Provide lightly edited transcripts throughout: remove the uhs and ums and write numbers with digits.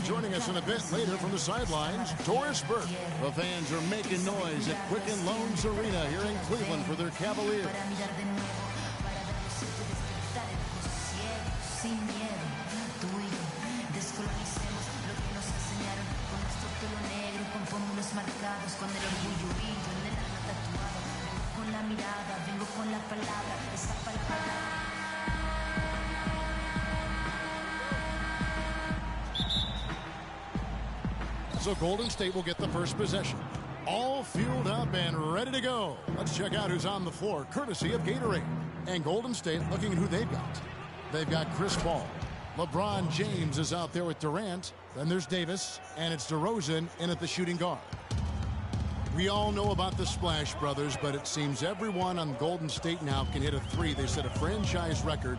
joining us in a bit later from the sidelines, Doris Burke. The fans are making noise at Quicken Loans Arena here in Cleveland for their Cavaliers. So Golden State will get the first possession. All fueled up and ready to go. Let's check out who's on the floor, courtesy of Gatorade. And Golden State looking at who they've got. They've got Chris Paul. LeBron James is out there with Durant. Then there's Davis, and it's DeRozan in at the shooting guard. We all know about the Splash Brothers, but it seems everyone on Golden State now can hit a three. They set a franchise record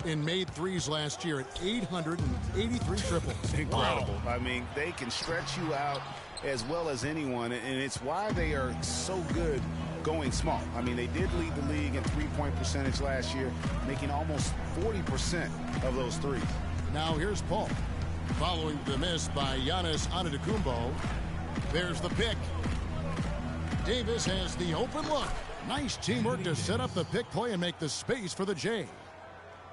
in made threes last year at 883 triples. Incredible. Wow. I mean, they can stretch you out as well as anyone, and it's why they are so good going small. I mean, they did lead the league in three-point percentage last year, making almost 40% of those threes. Now here's Paul. Following the miss by Giannis Antetokounmpo. There's the pick. Davis has the open look. Nice teamwork to set up the pick play and make the space for the J.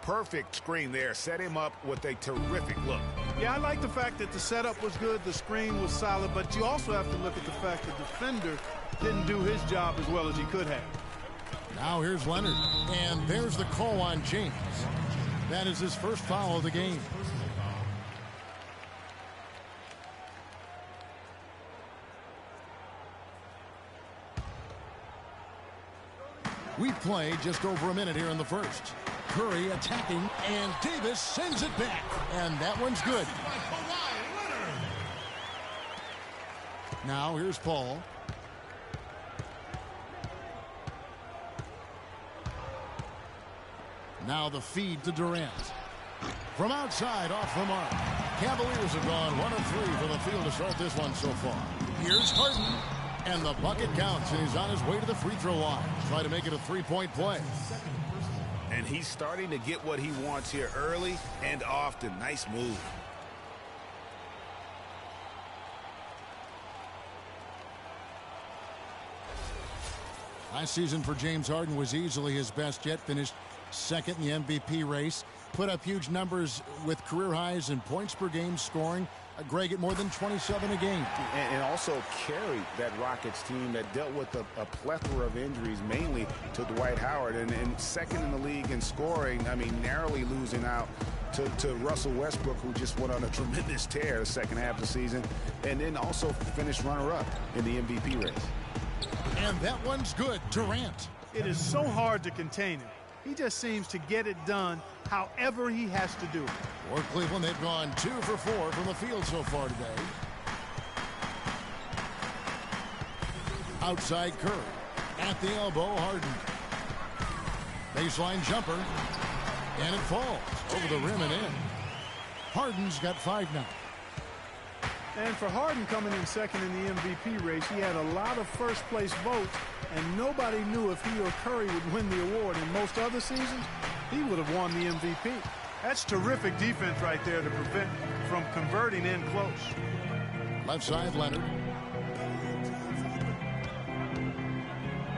Perfect screen there. Set him up with a terrific look. Yeah, I like the fact that the setup was good, the screen was solid, but you also have to look at the fact that the defender didn't do his job as well as he could have. Now here's Leonard, and there's the call on James. That is his first foul of the game. We play just over a minute here in the first. Curry attacking, and Davis sends it back. And that one's good. Now here's Paul. Now the feed to Durant. From outside, off the mark. Cavaliers have gone 1 of 3 from the field to start this one so far. Here's Harden. And the bucket counts, and he's on his way to the free throw line. Try to make it a three-point play. And he's starting to get what he wants here early and often. Nice move. Last season for James Harden was easily his best yet. Finished second in the MVP race. Put up huge numbers with career highs in points per game, scoring. Greg at more than 27 a game. And also carried that Rockets team that dealt with a plethora of injuries, mainly to Dwight Howard. And second in the league in scoring, I mean, narrowly losing out to Russell Westbrook, who just went on a tremendous tear the second half of the season. And then also finished runner-up in the MVP race. And that one's good. Durant. It is so hard to contain him. He just seems to get it done however he has to do it. For Cleveland, they've gone 2 for 4 from the field so far today. Outside Curry. At the elbow, Harden. Baseline jumper. And it falls over the rim and in. Harden's got 5 now. And for Harden coming in second in the MVP race, he had a lot of first-place votes, and nobody knew if he or Curry would win the award. In most other seasons, he would have won the MVP. That's terrific defense right there to prevent from converting in close. Left side, Leonard.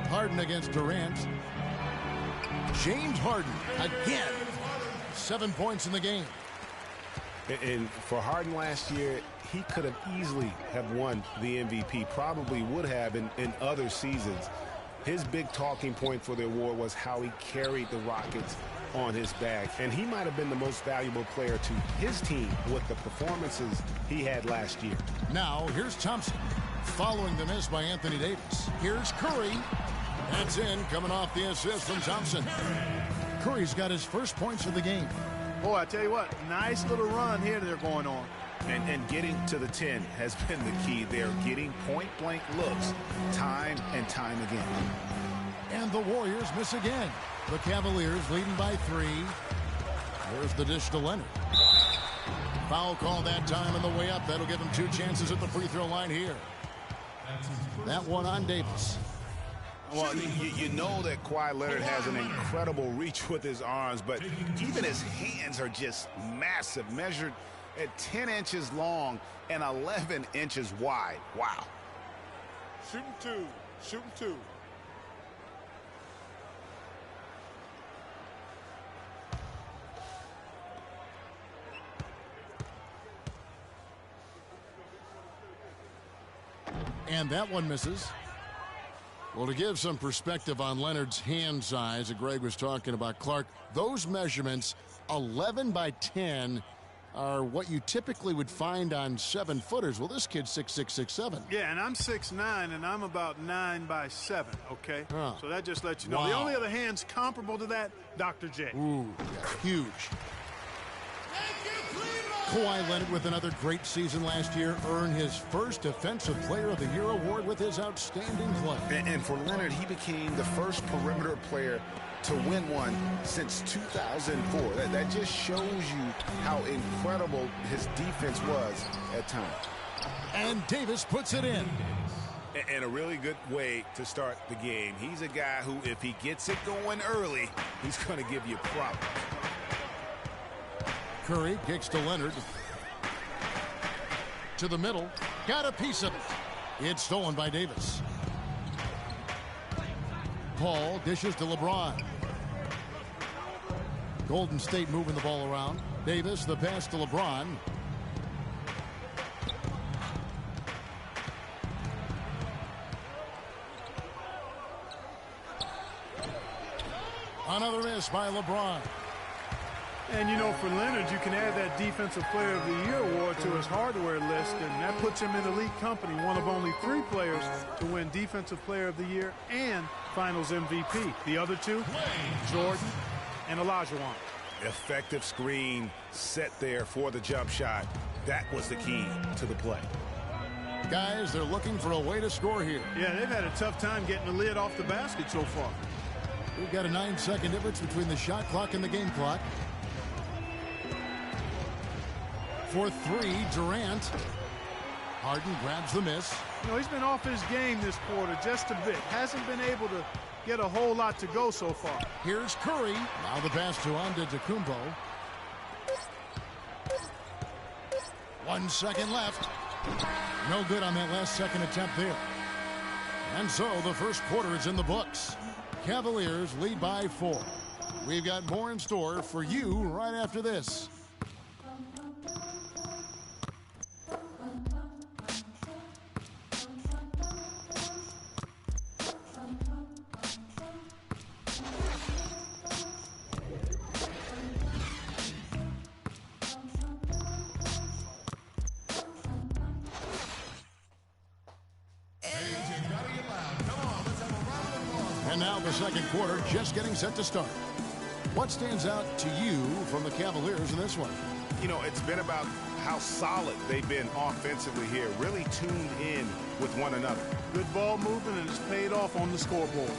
Harden against Durant. James Harden again. 7 points in the game. And for Harden last year, he could have easily have won the MVP, probably would have in other seasons. His big talking point for the award was how he carried the Rockets on his back. And he might have been the most valuable player to his team with the performances he had last year. Now, here's Thompson. Following the miss by Anthony Davis. Here's Curry. That's in, coming off the assist from Thompson. Curry's got his first points of the game. Boy, I tell you what, nice little run here they're going on. And getting to the 10 has been the key. They're getting point-blank looks time and time again. And the Warriors miss again. The Cavaliers leading by 3. There's the dish to Leonard. Foul call that time on the way up. That'll give him 2 chances at the free throw line here. That one on Davis. Well, you know that Kawhi Leonard has an incredible reach with his arms, but even his hands are just massive, measured at 10 inches long and 11 inches wide. Wow. Shooting two. Shooting two. And that one misses. Well, to give some perspective on Leonard's hand size that Greg was talking about, Clark, those measurements, 11 by 10, are what you typically would find on 7-footers. Well, this kid's 6'6", 6'7". Yeah, and I'm 6'9", and I'm about 9 by 7, okay? Huh. So that just lets you know. Wow. The only other hands comparable to that, Dr. J. Ooh, yeah, huge. Kawhi Leonard, with another great season last year, earned his first Defensive Player of the Year award with his outstanding play. And for Leonard, he became the first perimeter player to win one since 2004. That just shows you how incredible his defense was at times. And Davis puts it in. And a really good way to start the game. He's a guy who, if he gets it going early, he's going to give you problems. Curry kicks to Leonard. To the middle. Got a piece of it. It's stolen by Davis. Paul dishes to LeBron. Golden State moving the ball around. Davis, the pass to LeBron. Another miss by LeBron. And, you know, for Leonard, you can add that Defensive Player of the Year award to his hardware list, and that puts him in elite company, one of only 3 players to win Defensive Player of the Year and Finals MVP. The other two, Jordan and Olajuwon. Effective screen set there for the jump shot. That was the key to the play. Guys, they're looking for a way to score here. Yeah, they've had a tough time getting the lid off the basket so far. We've got a 9-second difference between the shot clock and the game clock. For 3, Durant. Harden grabs the miss. You know, he's been off his game this quarter just a bit. Hasn't been able to get a whole lot to go so far. Here's Curry. Now the pass to Antetokounmpo. 1 second left. No good on that last second attempt there. And so the first quarter is in the books. Cavaliers lead by 4. We've got more in store for you right after this. And now the second quarter just getting set to start. What stands out to you from the Cavaliers in this one? You know, it's been about how solid they've been offensively here, really tuned in with one another. Good ball movement, and it's paid off on the scoreboard.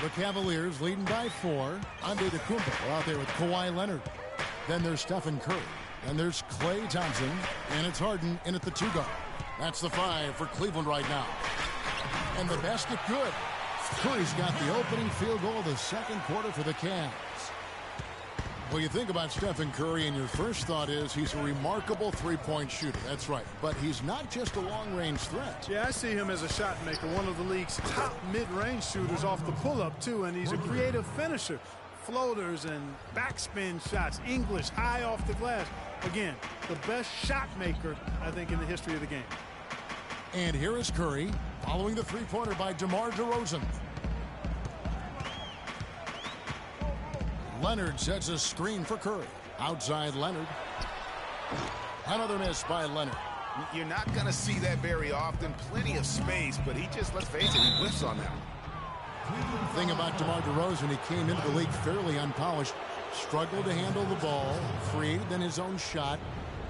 The Cavaliers leading by 4. Antetokounmpo out there with Kawhi Leonard. Then there's Stephen Curry. And there's Klay Thompson. And it's Harden in at the 2 guard. That's the 5 for Cleveland right now. And the basket good. Curry's got the opening field goal of the second quarter for the Cavs. Well, you think about Stephen Curry, and your first thought is he's a remarkable three-point shooter. That's right. But he's not just a long-range threat. Yeah, I see him as a shot maker, one of the league's top mid-range shooters off the pull-up, too. And he's a creative finisher. Floaters and backspin shots, English, high off the glass. Again, the best shot maker, I think, in the history of the game. And here is Curry following the three-pointer by DeMar DeRozan. Leonard sets a screen for Curry. Outside Leonard. Another miss by Leonard. You're not going to see that very often. Plenty of space, but he just, let's face it, he whiffs on that. The thing about DeMar DeRozan, he came into the league fairly unpolished, struggled to handle the ball, created then his own shot,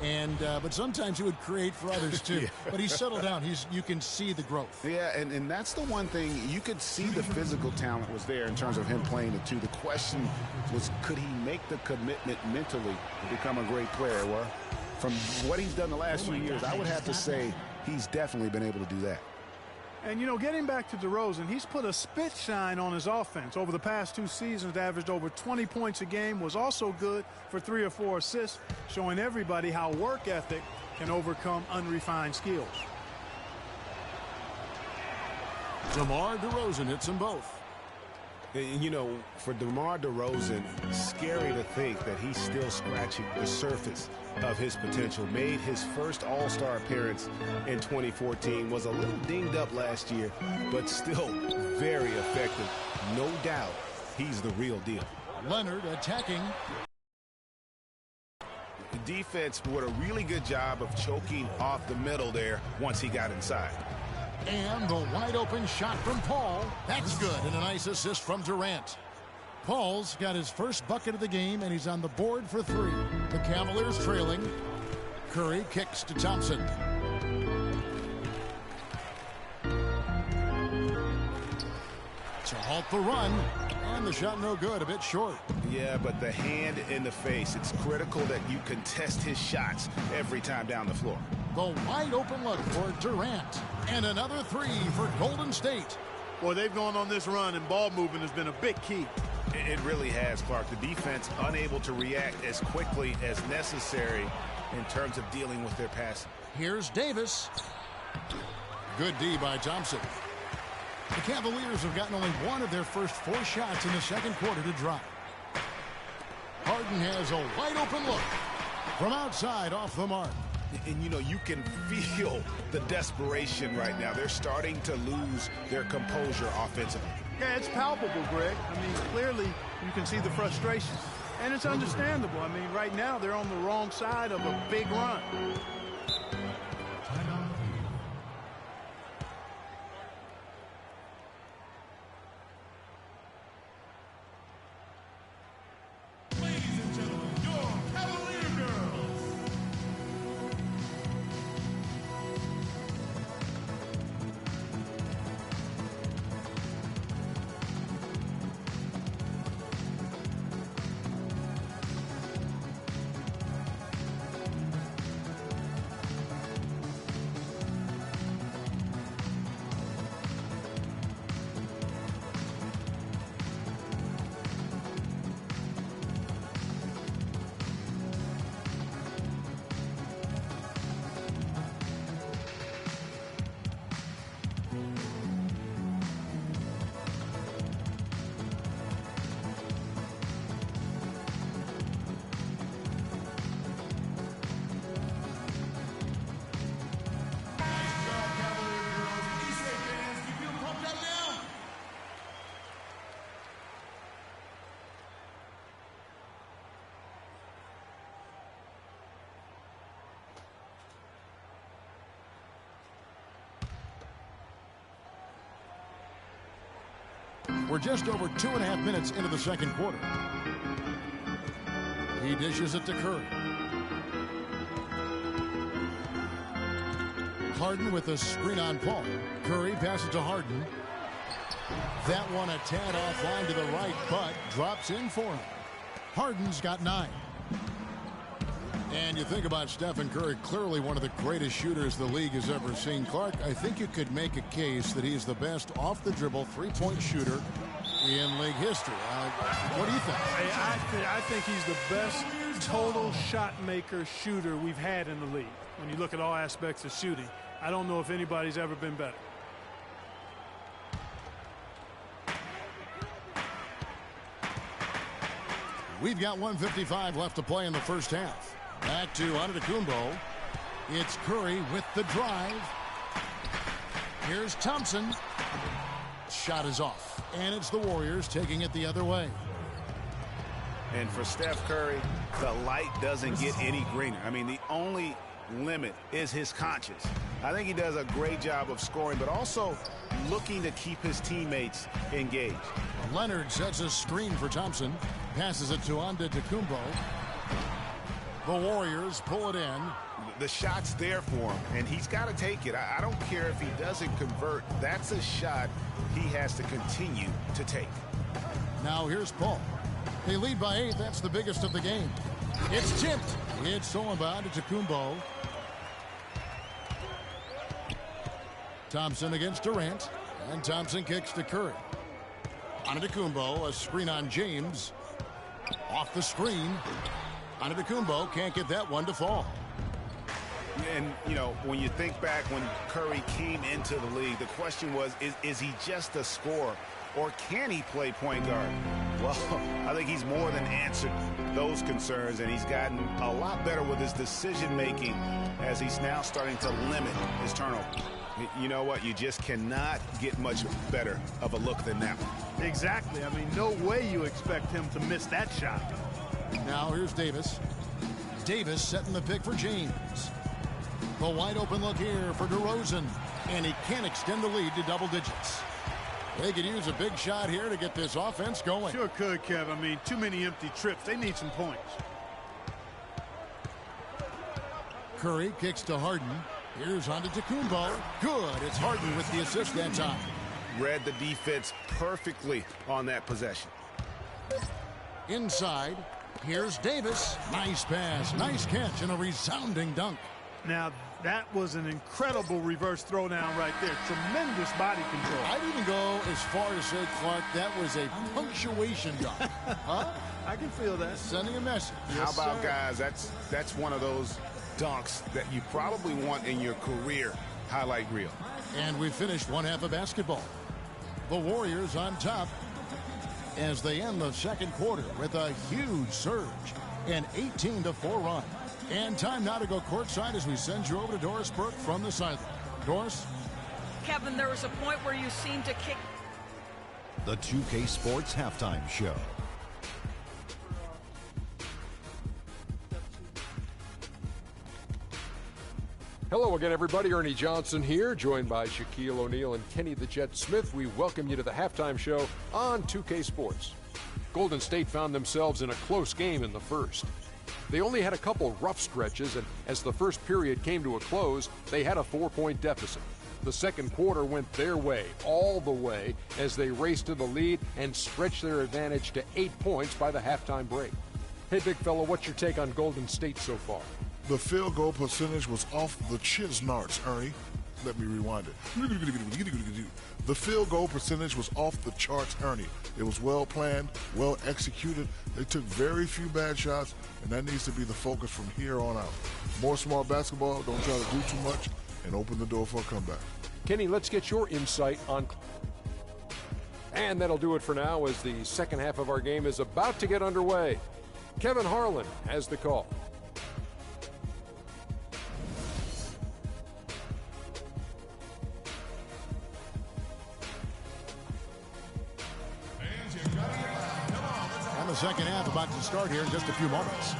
and but sometimes he would create for others too. Yeah. But he's settled down. You can see the growth. Yeah, and that's the one thing. You could see the physical talent was there in terms of him playing the two. The question was, could he make the commitment mentally to become a great player? Well, from what he's done the last few years, I would have to say he's definitely been able to do that. And, you know, getting back to DeRozan, he's put a spit shine on his offense. Over the past 2 seasons, averaged over 20 points a game, was also good for 3 or 4 assists, showing everybody how work ethic can overcome unrefined skills. DeMar DeRozan hits them both. And, you know, for DeMar DeRozan, scary to think that he's still scratching the surface of his potential. Made his first All-Star appearance in 2014, was a little dinged up last year, but still very effective. No doubt he's the real deal. Leonard attacking. The defense did a really good job of choking off the middle there once he got inside. And the wide open shot from Paul. That's good. And a nice assist from Durant. Paul's got his first bucket of the game, and he's on the board for 3. The Cavaliers trailing. Curry kicks to Thompson. To halt the run. And the shot no good, a bit short. Yeah, but the hand in the face. It's critical that you contest his shots every time down the floor. The wide open look for Durant. And another 3 for Golden State. Boy, they've gone on this run, and ball movement has been a big key. It really has, Clark. The defense unable to react as quickly as necessary in terms of dealing with their passing. Here's Davis. Good D by Thompson. The Cavaliers have gotten only 1 of their first 4 shots in the second quarter to drop. Harden has a wide open look from outside off the mark. And, you know, you can feel the desperation right now. They're starting to lose their composure offensively. Yeah, it's palpable, Greg. I mean, clearly you can see the frustration. And it's understandable. I mean, right now they're on the wrong side of a big run. We're just over 2.5 minutes into the second quarter. He dishes it to Curry. Harden with a screen on Paul. Curry passes to Harden. That one a tad offline to the right, but drops in for him. Harden's got 9. And you think about Stephen Curry, clearly one of the greatest shooters the league has ever seen. Clark, I think you could make a case that he's the best off-the-dribble three-point shooter in league history. What do you think? I think he's the best total shot maker shooter we've had in the league. When you look at all aspects of shooting, I don't know if anybody's ever been better. We've got 1:55 left to play in the first half. Back to Antetokounmpo. It's Curry with the drive. Here's Thompson. Shot is off. And it's the Warriors taking it the other way. And for Steph Curry, the light doesn't get any greener. I mean, the only limit is his conscience. I think he does a great job of scoring, but also looking to keep his teammates engaged. Leonard sets a screen for Thompson. Passes it to Antetokounmpo. The Warriors pull it in. The shot's there for him, and he's got to take it. I don't care if he doesn't convert. That's a shot he has to continue to take. Now here's Paul. They lead by 8. That's the biggest of the game. It's tipped. It's stolen by Antetokounmpo. Thompson against Durant. And Thompson kicks to Curry. Antetokounmpo, a screen on James. Off the screen. Antetokounmpo can't get that one to fall. And, you know, when you think back when Curry came into the league, the question was, is he just a scorer, or can he play point guard? Well, I think he's more than answered those concerns, and he's gotten a lot better with his decision-making as he's now starting to limit his turnover. You know what? You just cannot get much better of a look than that one. Exactly. I mean, no way you expect him to miss that shot. Now here's Davis. Davis setting the pick for James. The wide open look here for DeRozan. And he can't extend the lead to double digits. They could use a big shot here to get this offense going. Sure could, Kev. I mean, too many empty trips. They need some points. Curry kicks to Harden. Here's Antetokounmpo. Good. It's Harden with the assist that time. Read the defense perfectly on that possession. Inside. Here's Davis. Nice pass. Nice catch and a resounding dunk. Now, that was an incredible reverse throwdown right there. Tremendous body control. I'd even go as far as say, Clark, that was a punctuation dunk. Huh? I can feel that. Sending a message. How about, guys, that's one of those dunks that you probably want in your career highlight reel. And we finished one half of basketball. The Warriors on top as they end the second quarter with a huge surge. An 18-4 run. And time now to go courtside as we send you over to Doris Burke from the sideline. Doris? Kevin, there was a point where you seemed to kick. The 2K Sports Halftime Show. Hello again, everybody. Ernie Johnson here, joined by Shaquille O'Neal and Kenny the Jet Smith. We welcome you to the halftime show on 2K Sports. Golden State found themselves in a close game in the first. They only had a couple rough stretches, and as the first period came to a close, they had a 4-point deficit. The second quarter went their way, all the way, as they raced to the lead and stretched their advantage to 8 points by the halftime break. Hey, big fella, what's your take on Golden State so far? The field goal percentage was off the Chisnarts, Ernie. Let me rewind it. The field goal percentage was off the charts, Ernie. It was well planned, well executed. They took very few bad shots, and that needs to be the focus from here on out. More smart basketball, don't try to do too much, and open the door for a comeback. Kenny, let's get your insight on... And that'll do it for now as the second half of our game is about to get underway. Kevin Harlan has the call. And the second half about to start here in just a few moments.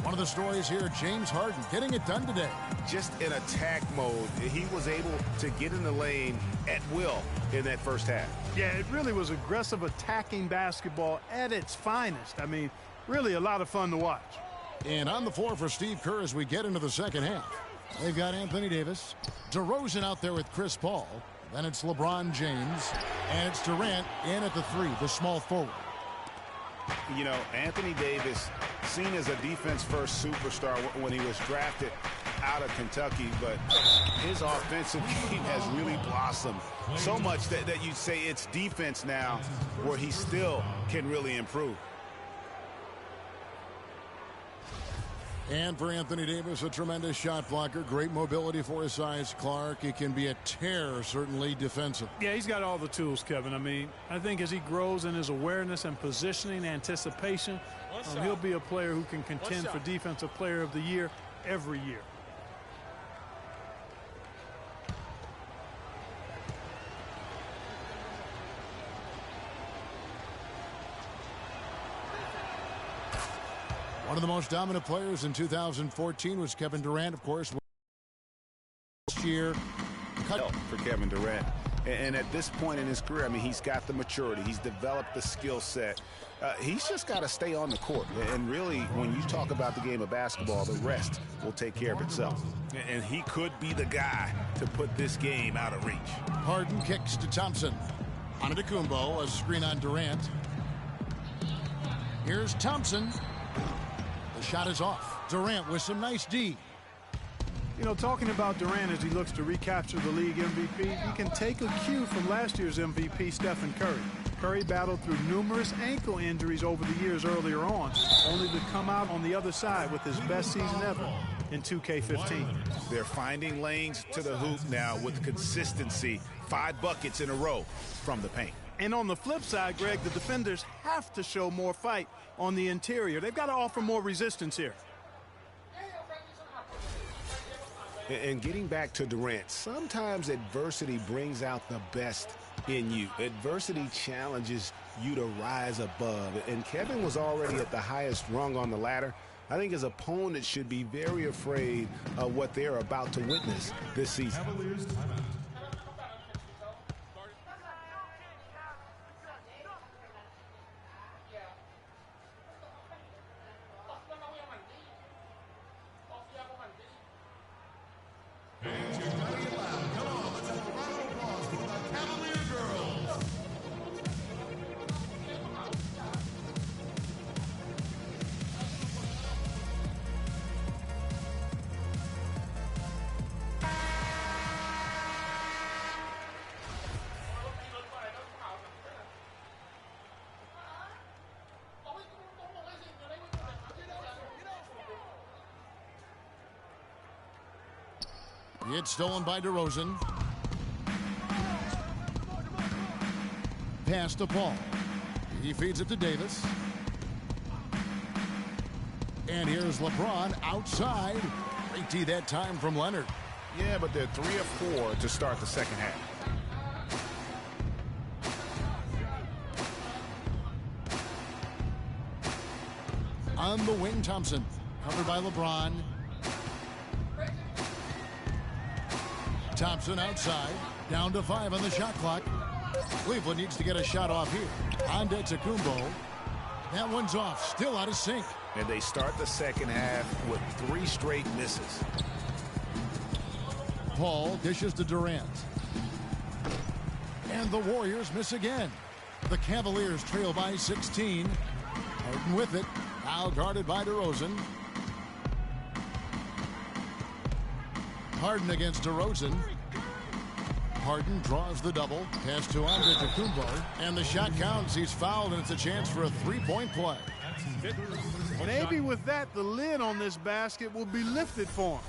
One of the stories here, James Harden getting it done today. Just in attack mode, he was able to get in the lane at will in that first half. Yeah, it really was aggressive attacking basketball at its finest. I mean, really a lot of fun to watch. And on the floor for Steve Kerr as we get into the second half. They've got Anthony Davis. DeRozan out there with Chris Paul. Then it's LeBron James. And it's Durant in at the 3, the small forward. You know, Anthony Davis, seen as a defense-first superstar when he was drafted, out of Kentucky, but his offensive game has really blossomed so much that you'd say it's defense now where he still can really improve. And for Anthony Davis, a tremendous shot blocker. Great mobility for his size. Clark, he can be a terror, certainly, defensive. Yeah, he's got all the tools, Kevin. I mean, I think as he grows in his awareness and positioning, anticipation, he'll be a player who can contend for Defensive Player of the Year every year. One of the most dominant players in 2014 was Kevin Durant, of course. This year, for Kevin Durant. And at this point in his career, I mean, he's got the maturity. He's developed the skill set. He's just got to stay on the court. And really, when you talk about the game of basketball, the rest will take care of itself. And he could be the guy to put this game out of reach. Harden kicks to Thompson. Antetokounmpo, a screen on Durant. Here's Thompson. The shot is off. Durant with some nice D. You know, talking about Durant as he looks to recapture the league MVP, he can take a cue from last year's MVP, Stephen Curry. Curry battled through numerous ankle injuries over the years earlier on, only to come out on the other side with his best season ever in 2K15. They're finding lanes to the hoop now with consistency. 5 buckets in a row from the paint. And on the flip side, Greg, the defenders have to show more fight on the interior. They've got to offer more resistance here. And getting back to Durant, sometimes adversity brings out the best in you. Adversity challenges you to rise above. And Kevin was already at the highest rung on the ladder. I think his opponent should be very afraid of what they're about to witness this season. It's stolen by DeRozan. Pass to Paul. He feeds it to Davis. And here's LeBron outside. Great D that time from Leonard. Yeah, but they're 3 of 4 to start the second half. On the wing, Thompson. Covered by LeBron. Thompson outside. Down to 5 on the shot clock. Cleveland needs to get a shot off here. Antetokounmpo. That one's off. Still out of sync. And they start the second half with 3 straight misses. Paul dishes to Durant. And the Warriors miss again. The Cavaliers trail by 16. Harden with it. Now guarded by DeRozan. Harden against DeRozan. Harden draws the double. Pass to Antetokounmpo. And the shot counts. He's fouled, and it's a chance for a 3-point play. Maybe with that, the lid on this basket will be lifted for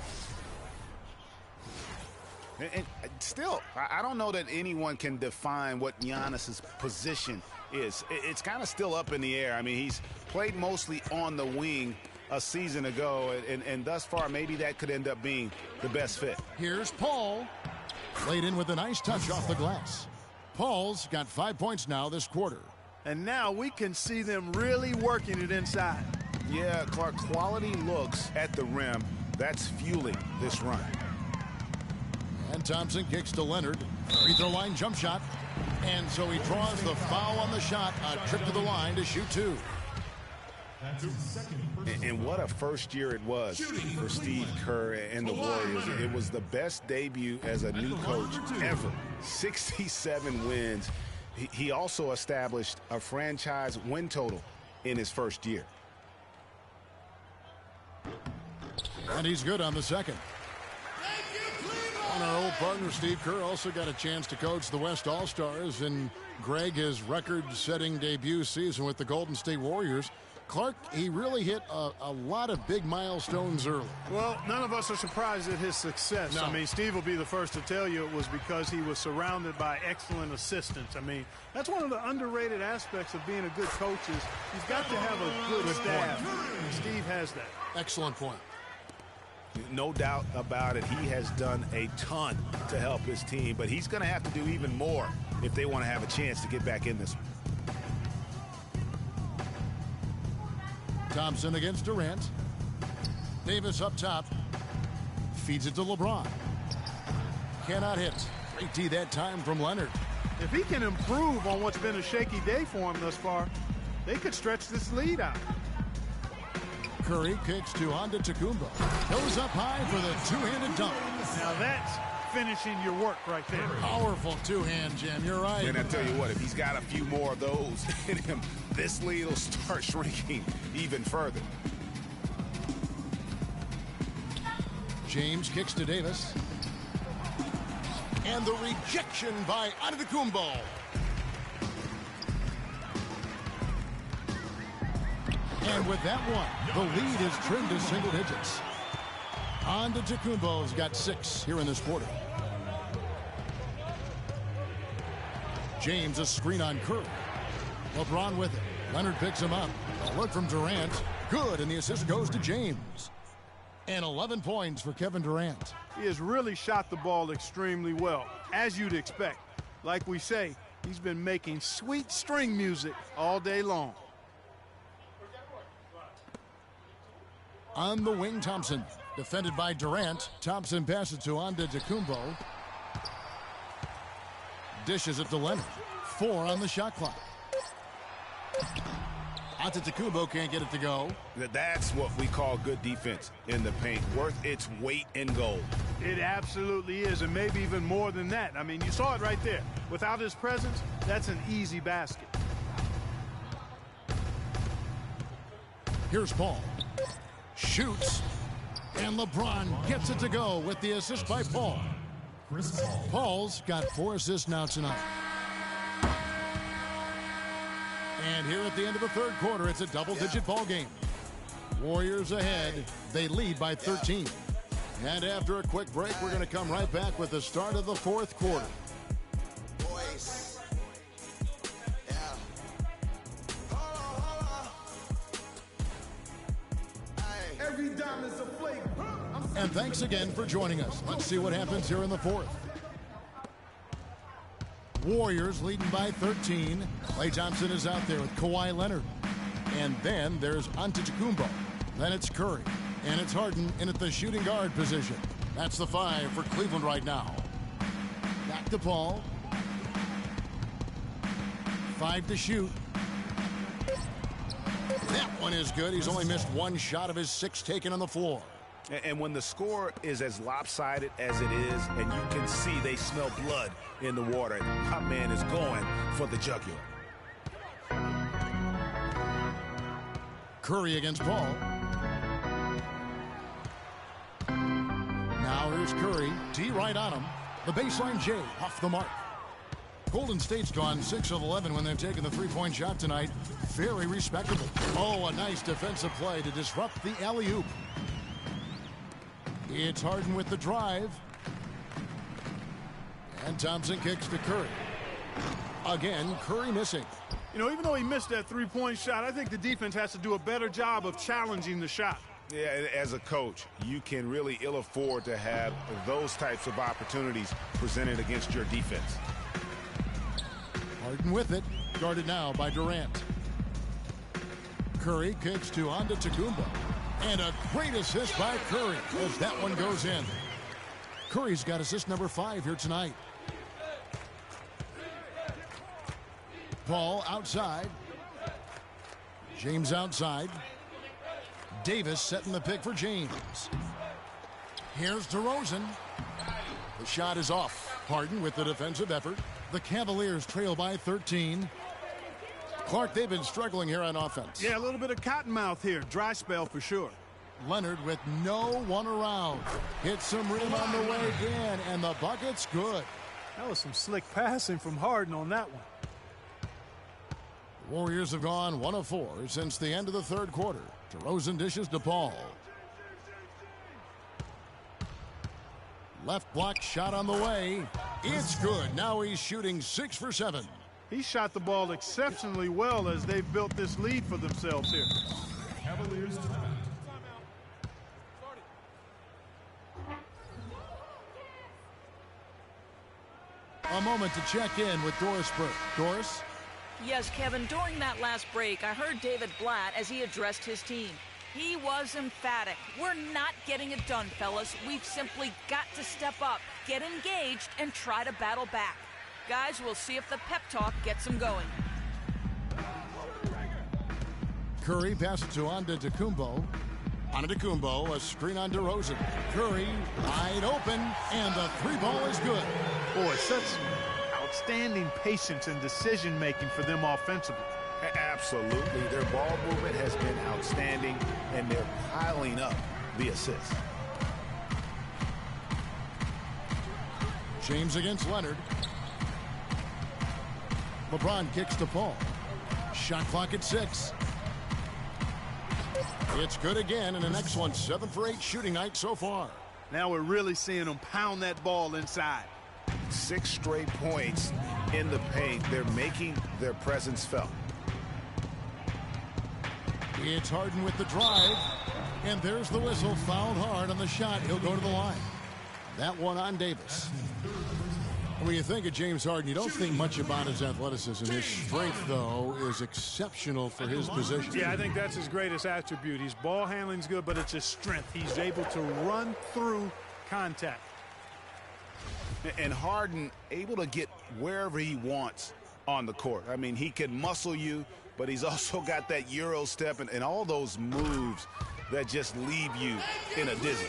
him. And still, I don't know that anyone can define what Giannis's position is. It's kind of still up in the air. I mean, he's played mostly on the wing a season ago, and thus far, maybe that could end up being the best fit. Here's Paul. Laid in with a nice touch off the glass. Paul's got 5 points now this quarter. And now we can see them really working it inside. Yeah, Clark, quality looks at the rim. That's fueling this run. And Thompson kicks to Leonard. Free throw line jump shot. And so he draws the foul on the shot. A trip to the line to shoot 2. And what a first year it was for Steve Kerr and the Warriors. It was the best debut as a new coach ever. 67 wins. He also established a franchise win total in his first year. And he's good on the second. partner Steve Kerr also got a chance to coach the West All-Stars in Greg, his record-setting debut season with the Golden State Warriors. Clark, he really hit a lot of big milestones early. Well, none of us are surprised at his success. No. I mean, Steve will be the first to tell you it was because he was surrounded by excellent assistants. I mean, that's one of the underrated aspects of being a good coach is you've got to have a good staff. And Steve has that. Excellent point. No doubt about it. He has done a ton to help his team, but he's going to have to do even more if they want to have a chance to get back in this one. Thompson against Durant. Davis up top. Feeds it to LeBron. Cannot hit. Great D that time from Leonard. If he can improve on what's been a shaky day for him thus far, they could stretch this lead out. Curry kicks to Antetokounmpo. Goes up high for the two-handed dunk. Now that's finishing your work right there. Powerful two-hand jam. You're right. And I tell you what, if he's got a few more of those in him, this lead will start shrinking even further. James kicks to Davis. And the rejection by Antetokounmpo. And with that one, the lead is trimmed to single digits. Antetokounmpo's got 6 here in this quarter. James a screen on Curry. LeBron with it. Leonard picks him up. A look from Durant. Good, and the assist goes to James. And 11 points for Kevin Durant. He has really shot the ball extremely well, as you'd expect. Like we say, he's been making sweet string music all day long. On the wing, Thompson. Defended by Durant. Thompson passes to Antetokounmpo. Dishes it to Leonard. 4 on the shot clock. Antetokounmpo can't get it to go. That's what we call good defense in the paint. Worth its weight in gold. It absolutely is, and maybe even more than that. I mean, you saw it right there. Without his presence, that's an easy basket. Here's Paul. Shoots. And LeBron gets it to go with the assist by Paul. Paul's got 4 assists now tonight. And here at the end of the third quarter, it's a double-digit ball game. Warriors ahead. They lead by 13. And after a quick break, we're going to come right back with the start of the fourth quarter. And thanks again for joining us. Let's see what happens here in the fourth. Warriors leading by 13. Klay Thompson is out there with Kawhi Leonard. And then there's Antetokounmpo. Then it's Curry. And it's Harden in at the shooting guard position. That's the 5 for Cleveland right now. Back to Paul. 5 to shoot. That one is good. He's only missed 1 shot of his 6 taken on the floor. And when the score is as lopsided as it is, and you can see they smell blood in the water, top man is going for the jugular. Curry against Paul. Now here's Curry. D right on him. The baseline J off the mark. Golden State's gone 6 of 11 when they've taken the three-point shot tonight. Very respectable. Oh, a nice defensive play to disrupt the alley-oop. It's Harden with the drive. And Thompson kicks to Curry. Again, Curry missing. You know, even though he missed that three-point shot, I think the defense has to do a better job of challenging the shot. Yeah, as a coach, you can really ill afford to have those types of opportunities presented against your defense. Harden with it. Guarded now by Durant. Curry kicks to Antetokounmpo. And a great assist by Curry as that one goes in. Curry's got assist number 5 here tonight. Paul outside. James outside. Davis setting the pick for James. Here's DeRozan. The shot is off. Harden with the defensive effort. The Cavaliers trail by 13. Clark, they've been struggling here on offense. Yeah, a little bit of cottonmouth here. Dry spell for sure. Leonard with no one around. Hits some rim on the way in, and the bucket's good. That was some slick passing from Harden on that one. Warriors have gone 1 of 4 since the end of the third quarter. DeRozan dishes to Paul. Left block shot on the way. It's good. Now he's shooting 6 for 7. He shot the ball exceptionally well as they've built this lead for themselves here. Cavaliers timeout. A moment to check in with Doris Burke. Doris? Yes, Kevin, during that last break, I heard David Blatt as he addressed his team. He was emphatic. We're not getting it done, fellas. We've simply got to step up, get engaged, and try to battle back. Guys, we'll see if the pep talk gets them going. Curry passes to Antetokounmpo. Antetokounmpo, a screen on DeRozan. Curry wide open, and the 3-ball is good. Boy, such outstanding patience and decision-making for them offensively. Absolutely. Their ball movement has been outstanding, and they're piling up the assists. James against Leonard. LeBron kicks to Paul. Shot clock at 6. It's good again, and the next one 7 for 8 shooting night so far. Now we're really seeing them pound that ball inside. 6 straight points in the paint. They're making their presence felt. It's Harden with the drive, and there's the whistle. Fouled hard on the shot. He'll go to the line. That one on Davis. When you think of James Harden, you don't think much about his athleticism. His strength, though, is exceptional for his position. Yeah, I think that's his greatest attribute. His ball handling's good, but it's his strength. He's able to run through contact. And Harden able to get wherever he wants on the court. I mean, he can muscle you, but he's also got that Euro step and all those moves that just leave you in a dizzy.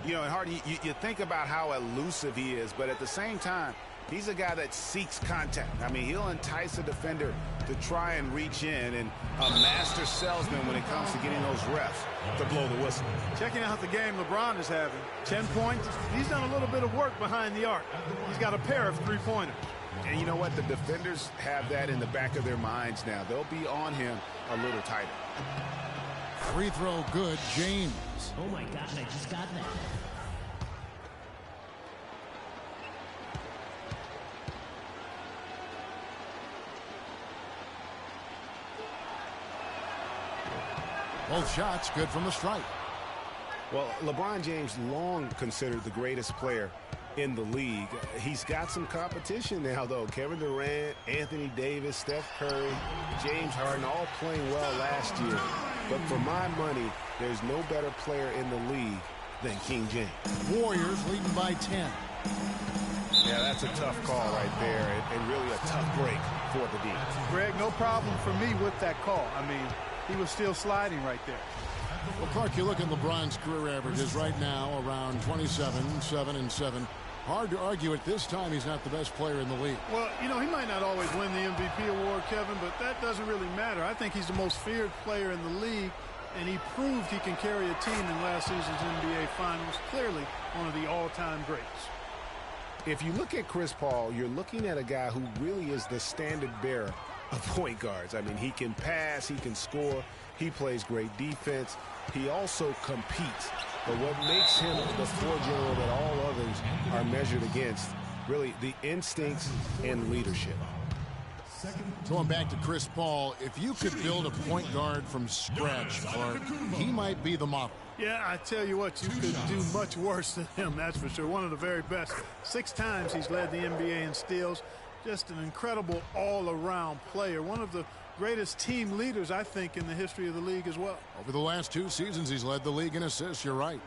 You know, and Harden, you think about how elusive he is, but at the same time, he's a guy that seeks contact. I mean, he'll entice a defender to try and reach in, and a master salesman when it comes to getting those refs to blow the whistle. Checking out the game LeBron is having. 10 points. He's done a little bit of work behind the arc. He's got a pair of 3-pointers. And you know what? The defenders have that in the back of their minds now. They'll be on him a little tighter. Free throw good, James. Oh my God, I just got that. Both shots good from the stripe. Well, LeBron James long considered the greatest player in the league. He's got some competition now, though. Kevin Durant, Anthony Davis, Steph Curry, James Harden all playing well last year. But for my money, there's no better player in the league than King James. Warriors leading by 10. Yeah, that's a tough call right there, and really a tough break for the D. Greg, no problem for me with that call. I mean, he was still sliding right there. Well, Clark, you look at LeBron's career averages right now around 27, 7 and 7. Hard to argue at this time he's not the best player in the league. Well, you know, he might not always win the MVP award, Kevin, but that doesn't really matter. I think he's the most feared player in the league, and he proved he can carry a team in last season's NBA Finals. Clearly one of the all-time greats. If you look at Chris Paul, you're looking at a guy who really is the standard bearer of point guards. I mean, he can pass, he can score, he plays great defense, he also competes. But what makes him the floor general that all others are measured against, really the instincts and leadership. Going back to Chris Paul, if you could build a point guard from scratch, Clark, he might be the model. Yeah, I tell you what, you could do much worse than him, that's for sure. One of the very best. 6 times he's led the NBA in steals. Just an incredible all-around player. One of the greatest team leaders, I think, in the history of the league as well. Over the last 2 seasons, he's led the league in assists, you're right.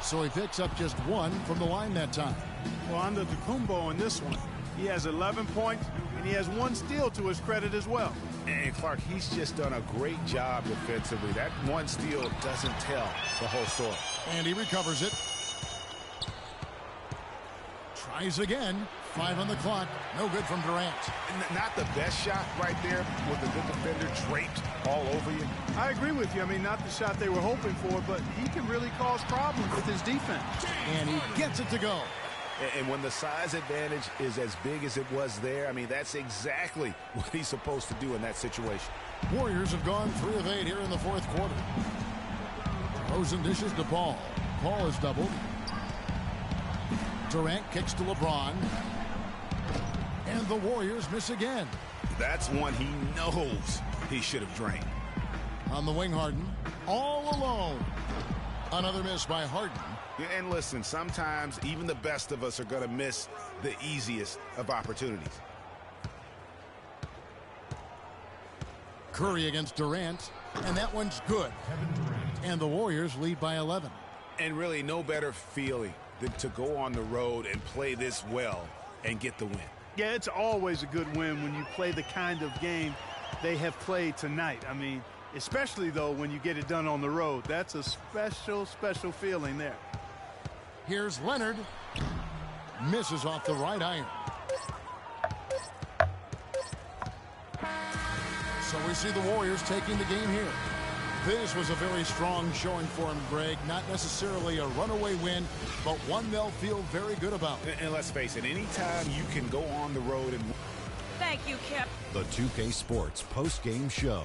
So he picks up just 1 from the line that time. Well, Antetokounmpo in this one, he has 11 points, and he has 1 steal to his credit as well. And Clark, he's just done a great job defensively. That 1 steal doesn't tell the whole story. And he recovers it. Tries again. 5 on the clock. No good from Durant. Not the best shot right there with the good defender draped all over you. I agree with you. I mean, not the shot they were hoping for, but he can really cause problems with his defense. And he gets it to go. And when the size advantage is as big as it was there, I mean, that's exactly what he's supposed to do in that situation. Warriors have gone 3 of 8 here in the fourth quarter. Rosen dishes to Paul. Paul is doubled. Durant kicks to LeBron. And the Warriors miss again. That's one he knows he should have drained. On the wing, Harden. All alone. Another miss by Harden. And listen, sometimes even the best of us are going to miss the easiest of opportunities. Curry against Durant. And that one's good. And the Warriors lead by 11. And really no better feeling than to go on the road and play this well and get the win. Yeah, it's always a good win when you play the kind of game they have played tonight. I mean, especially, though, when you get it done on the road. That's a special, special feeling there. Here's Leonard. Misses off the right iron. So we see the Warriors taking the game here. This was a very strong showing for him, Greg. Not necessarily a runaway win, but one they'll feel very good about. And let's face it, anytime you can go on the road and... Thank you, Kip. The 2K Sports post-game show.